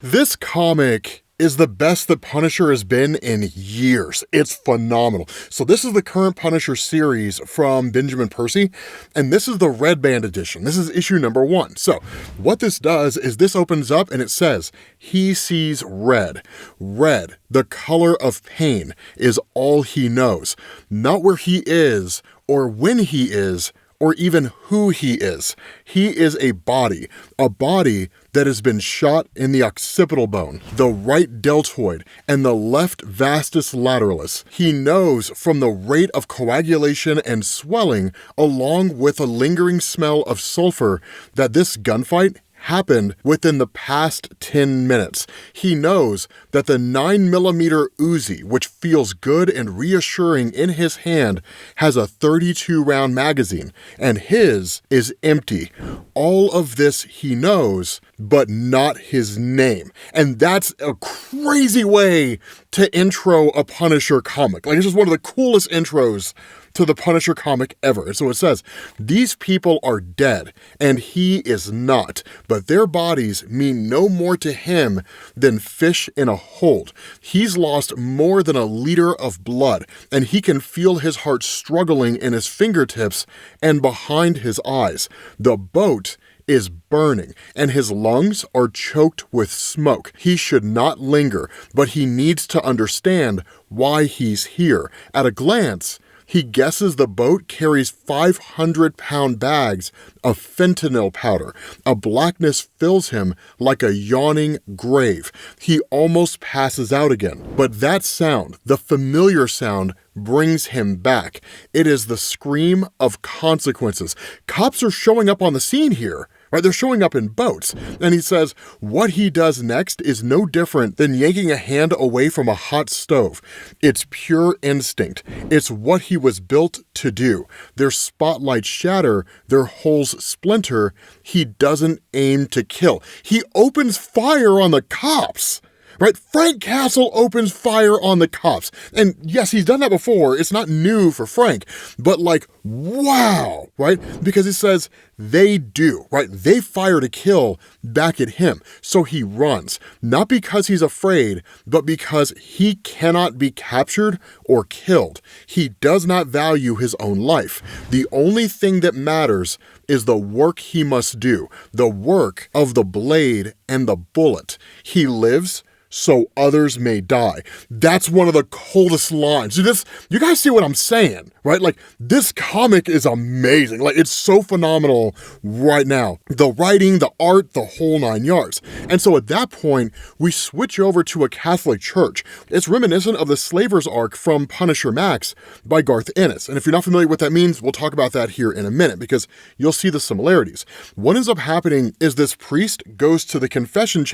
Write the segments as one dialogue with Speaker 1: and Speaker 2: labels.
Speaker 1: This comic is the best that Punisher has been in years. It's phenomenal. So this is the current Punisher series from Benjamin Percy, and this is the Red Band edition. This is issue number 1. So what this does is this opens up and it says, he sees red. Red, the color of pain, is all he knows. Not where he is, or when he is, or even who he is. He is a body that has been shot in the occipital bone, the right deltoid, and the left vastus lateralis. He knows from the rate of coagulation and swelling, along with a lingering smell of sulfur, that this gunfight happened within the past 10 minutes. He knows that the 9mm Uzi, which feels good and reassuring in his hand, has a 32-round magazine, and his is empty. All of this he knows, but not his name. And that's a crazy way to intro a Punisher comic. Like, it's just one of the coolest intros to the Punisher comic ever. So it says, these people are dead, and he is not, but their bodies mean no more to him than fish in a hold. He's lost more than a liter of blood, and he can feel his heart struggling in his fingertips and behind his eyes. The boat is burning, and his lungs are choked with smoke. He should not linger, but he needs to understand why he's here. At a glance, he guesses the boat carries 500-pound bags of fentanyl powder. A blackness fills him like a yawning grave. He almost passes out again. But that sound, the familiar sound, brings him back. It is the scream of consequences. Cops are showing up on the scene here. Right, they're showing up in boats, and he says what he does next is no different than yanking a hand away from a hot stove. It's pure instinct. It's what he was built to do. Their spotlights shatter, their holes splinter. He doesn't aim to kill. He opens fire on the cops. Right? Frank Castle opens fire on the cops. And yes, he's done that before. It's not new for Frank, but like, wow, right? Because he says they do, right? They fire to kill back at him. So he runs, not because he's afraid, but because he cannot be captured or killed. He does not value his own life. The only thing that matters is the work he must do, the work of the blade and the bullet. He lives so others may die. That's one of the coldest lines. You guys see what I'm saying, right? Like, this comic is amazing. Like, it's so phenomenal right now. The writing, the art, the whole 9 yards. And so at that point, we switch over to a Catholic church. It's reminiscent of the Slaver's Arc from Punisher Max by Garth Ennis. And if you're not familiar with what that means, we'll talk about that here in a minute, because you'll see the similarities. What ends up happening is this priest goes to the confession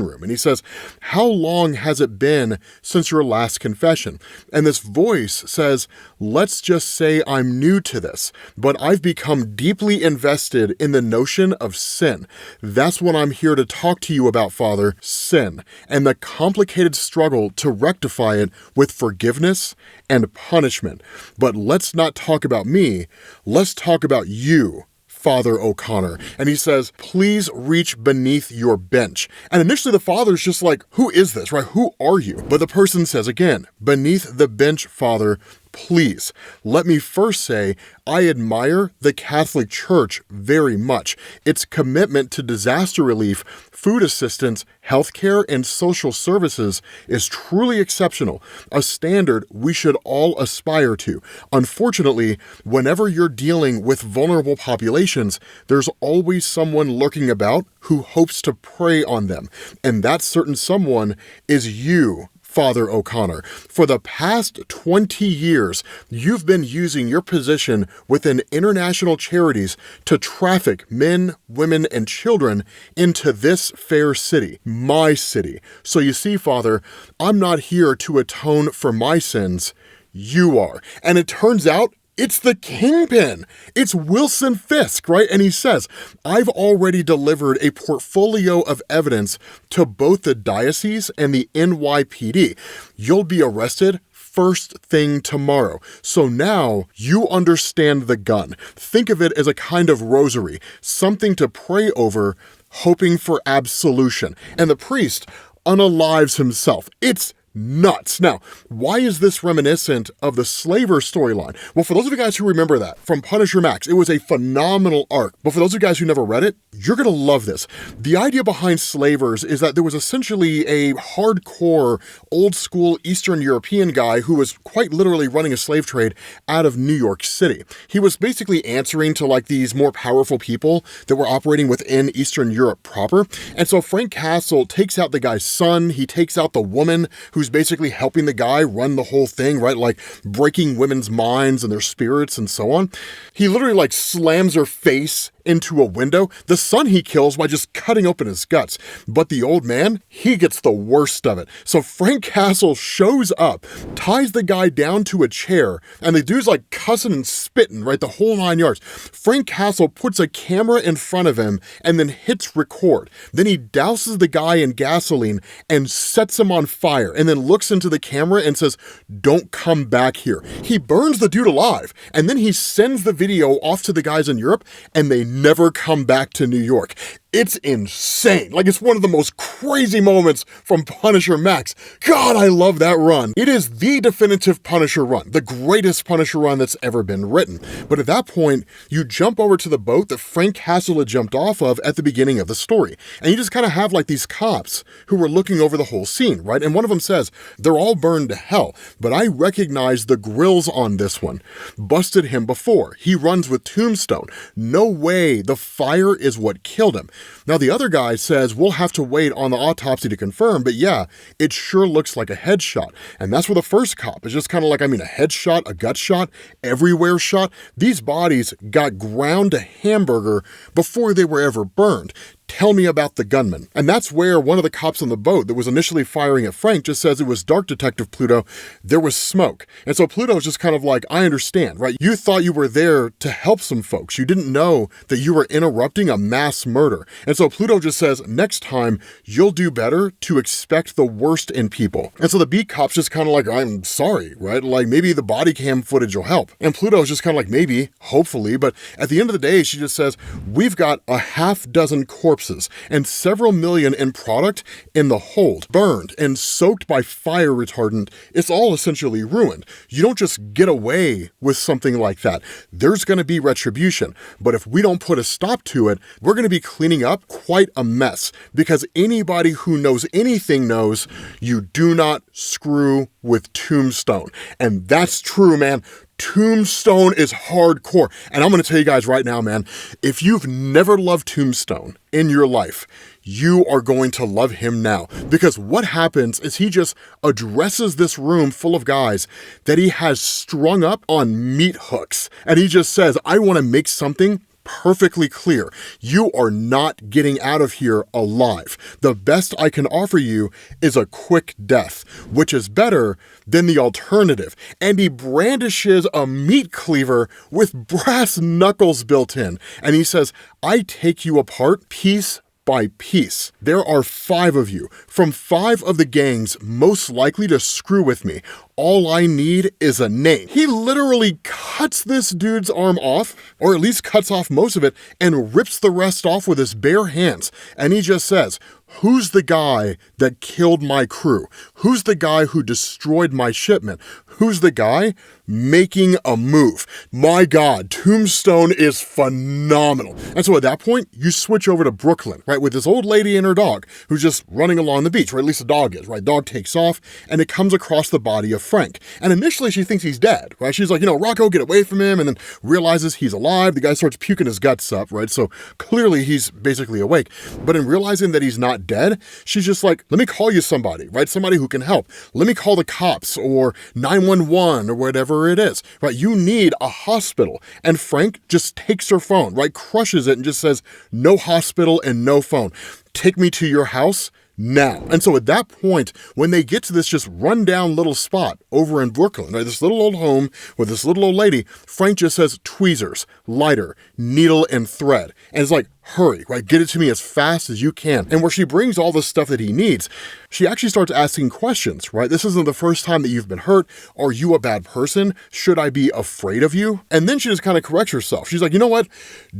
Speaker 1: room, and he says, how long has it been since your last confession? And this voice says, let's just say I'm new to this, but I've become deeply invested in the notion of sin. That's what I'm here to talk to you about, Father, sin, and the complicated struggle to rectify it with forgiveness and punishment. But let's not talk about me, let's talk about you, Father O'Connor. And he says, please reach beneath your bench. And initially the father's just like, who is this, right? Who are you? But the person says again, beneath the bench, Father, please. Let me first say, I admire the Catholic Church very much. Its commitment to disaster relief, food assistance, healthcare, and social services is truly exceptional, a standard we should all aspire to. Unfortunately, whenever you're dealing with vulnerable populations, there's always someone lurking about who hopes to prey on them. And that certain someone is you, Father O'Connor. For the past 20 years, you've been using your position within international charities to traffic men, women, and children into this fair city, my city. So you see, Father, I'm not here to atone for my sins. You are. And it turns out it's the Kingpin. It's Wilson Fisk, right? And he says, I've already delivered a portfolio of evidence to both the diocese and the NYPD. You'll be arrested first thing tomorrow. So now you understand the gun. Think of it as a kind of rosary, something to pray over hoping for absolution. And the priest unalives himself. It's nuts. Now, why is this reminiscent of the Slaver storyline? Well, for those of you guys who remember that from Punisher Max, it was a phenomenal arc. But for those of you guys who never read it, you're gonna love this. The idea behind Slavers is that there was essentially a hardcore, old school Eastern European guy who was quite literally running a slave trade out of New York City. He was basically answering to like these more powerful people that were operating within Eastern Europe proper. And so Frank Castle takes out the guy's son, he takes out the woman who's basically helping the guy run the whole thing, right? Like breaking women's minds and their spirits and so on. He literally like slams her face into a window. The son he kills by just cutting open his guts. But the old man, he gets the worst of it. So Frank Castle shows up, ties the guy down to a chair, and the dude's like cussing and spitting, right? The whole 9 yards. Frank Castle puts a camera in front of him and then hits record. Then he douses the guy in gasoline and sets him on fire and then looks into the camera and says, "Don't come back here." He burns the dude alive and then he sends the video off to the guys in Europe and they never come back to New York. It's insane. Like, it's one of the most crazy moments from Punisher Max. God, I love that run. It is the definitive Punisher run, the greatest Punisher run that's ever been written. But at that point, you jump over to the boat that Frank Castle had jumped off of at the beginning of the story. And you just kind of have like these cops who were looking over the whole scene, right? And one of them says, "They're all burned to hell, but I recognize the grills on this one. Busted him before. He runs with Tombstone. No way the fire is what killed him." Now, the other guy says, "We'll have to wait on the autopsy to confirm, but yeah, it sure looks like a headshot." And that's where the first cop is just kind of like, a headshot, a gut shot, everywhere shot. These bodies got ground to hamburger before they were ever burned. Tell me about the gunman. And that's where one of the cops on the boat that was initially firing at Frank just says, "It was dark, Detective Pluto. There was smoke." And so Pluto's just kind of like, "I understand, right? You thought you were there to help some folks. You didn't know that you were interrupting a mass murder." And so Pluto just says, "Next time, you'll do better to expect the worst in people." And so the beat cop's just kind of like, "I'm sorry," right? Like, maybe the body cam footage will help. And Pluto's just kind of like, "Maybe, hopefully." But at the end of the day, she just says, "We've got a half dozen corpses and several million in product in the hold, burned and soaked by fire retardant. It's all essentially ruined. You don't just get away with something like that. There's going to be retribution. But if we don't put a stop to it, we're going to be cleaning up quite a mess, because anybody who knows anything knows you do not screw with Tombstone." And that's true, man. Tombstone is hardcore. And I'm going to tell you guys right now, man, if you've never loved Tombstone in your life, you are going to love him now. Because what happens is he just addresses this room full of guys that he has strung up on meat hooks. And he just says, "I want to make something perfectly clear. You are not getting out of here alive. The best I can offer you is a quick death, which is better than the alternative." And he brandishes a meat cleaver with brass knuckles built in. And he says, "I take you apart piece by piece. There are 5 of you, from 5 of the gangs most likely to screw with me. All I need is a name." He literally cuts this dude's arm off, or at least cuts off most of it, and rips the rest off with his bare hands. And he just says, "Who's the guy that killed my crew? Who's the guy who destroyed my shipment? Who's the guy making a move?" My God, Tombstone is phenomenal. And so at that point, you switch over to Brooklyn, right, with this old lady and her dog who's just running along the beach, or at least the dog is, right? Dog takes off, and it comes across the body of Frank. And initially, she thinks he's dead, right? She's like, "Rocco, get away from him," and then realizes he's alive. The guy starts puking his guts up, right? So clearly, he's basically awake. But in realizing that he's not dead, she's just like, "Let me call you somebody, right? Somebody who can help. Let me call the cops or 911 or whatever it is, right? You need a hospital." And Frank just takes her phone, right? Crushes it and just says, "No hospital and no phone. Take me to your house now." And so at that point, when they get to this just rundown little spot over in Brooklyn, right, this little old home with this little old lady, Frank just says, "Tweezers, lighter, needle, and thread." And it's like, hurry, right? Get it to me as fast as you can. And where she brings all the stuff that he needs, she actually starts asking questions, right? This isn't the first time that you've been hurt. Are you a bad person? Should I be afraid of you? And then she just kind of corrects herself. She's like, you know what?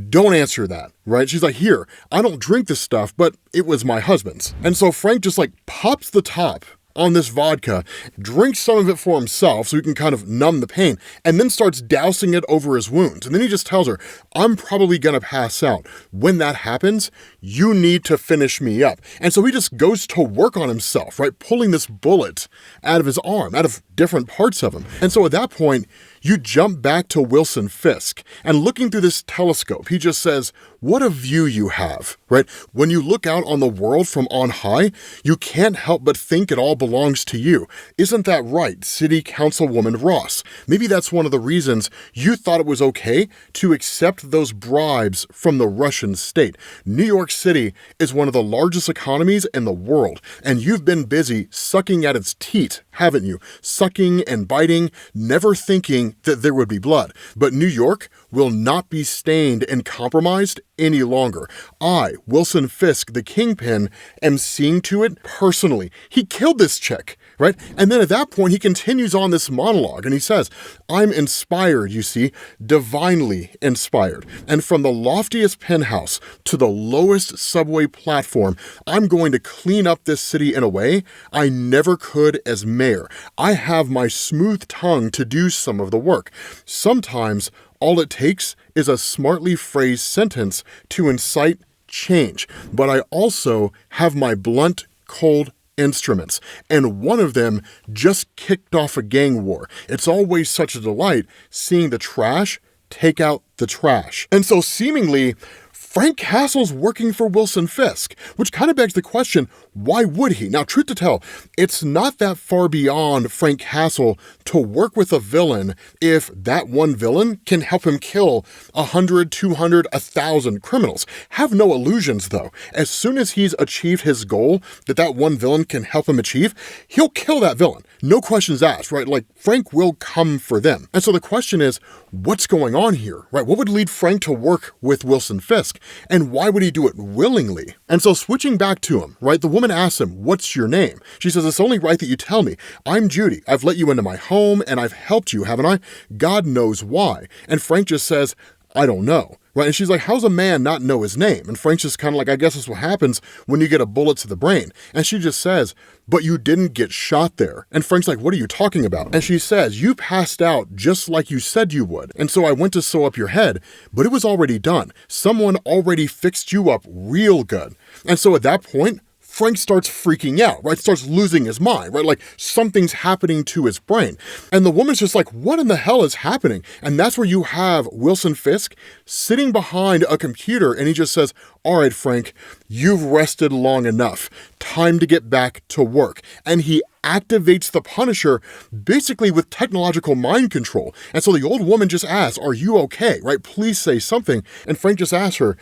Speaker 1: Don't answer that, right? She's like, here, I don't drink this stuff, but it was my husband's. And so Frank just like pops the top on this vodka, drinks some of it for himself so he can kind of numb the pain, and then starts dousing it over his wounds. And then he just tells her, I'm probably gonna pass out. When that happens, you need to finish me up. And so he just goes to work on himself, right? Pulling this bullet out of his arm, out of different parts of him. And so at that point, you jump back to Wilson Fisk, and looking through this telescope, he just says, what a view you have, right? When you look out on the world from on high, you can't help but think it all belongs to you. Isn't that right, City Councilwoman Ross? Maybe that's one of the reasons you thought it was okay to accept those bribes from the Russian state. New York City is one of the largest economies in the world, and you've been busy sucking at its teat, haven't you? Sucking and biting, never thinking that there would be blood. But New York will not be stained and compromised any longer. I, Wilson Fisk, the Kingpin, am seeing to it personally. He killed this chick, right? And then at that point, he continues on this monologue and he says, I'm inspired, you see, divinely inspired. And from the loftiest penthouse to the lowest subway platform, I'm going to clean up this city in a way I never could as mayor. I have my smooth tongue to do some of the work. Sometimes all it takes is a smartly phrased sentence to incite change. But I also have my blunt, cold instruments, and one of them just kicked off a gang war. It's always such a delight seeing the trash take out the trash. And so seemingly, Frank Castle's working for Wilson Fisk, which kind of begs the question, why would he? Now, truth to tell, it's not that far beyond Frank Castle to work with a villain if that one villain can help him kill 100, 200, 1,000 criminals. Have no illusions, though. As soon as he's achieved his goal that one villain can help him achieve, he'll kill that villain. No questions asked, right? Like, Frank will come for them. And so the question is, what's going on here, right? What would lead Frank to work with Wilson Fisk? And why would he do it willingly? And so switching back to him, right? The woman asks him, what's your name? She says, it's only right that you tell me. I'm Judy. I've let you into my home and I've helped you, haven't I? God knows why. And Frank just says, I don't know. Right? And she's like, how's a man not know his name? And Frank's just kind of like, I guess that's what happens when you get a bullet to the brain. And she just says, but you didn't get shot there. And Frank's like, what are you talking about? And she says, you passed out just like you said you would. And so I went to sew up your head, but it was already done. Someone already fixed you up real good. And so at that point, Frank starts freaking out, right? Starts losing his mind, right? Like something's happening to his brain. And the woman's just like, what in the hell is happening? And that's where you have Wilson Fisk sitting behind a computer and he just says, all right, Frank, you've rested long enough. Time to get back to work. And he activates the Punisher basically with technological mind control. And so the old woman just asks, are you okay, right? Please say something. And Frank just asks her,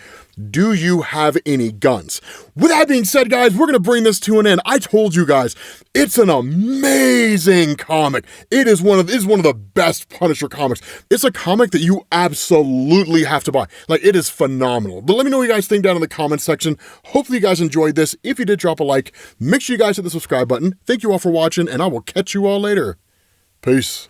Speaker 1: do you have any guns? With that being said, guys, we're going to bring this to an end. I told you guys, it's an amazing comic. It is one of the best Punisher comics. It's a comic that you absolutely have to buy. Like, it is phenomenal. But let me know what you guys think down in the comments section. Hopefully you guys enjoyed this. If you did, drop a like. Make sure you guys hit the subscribe button. Thank you all for watching, and I will catch you all later. Peace.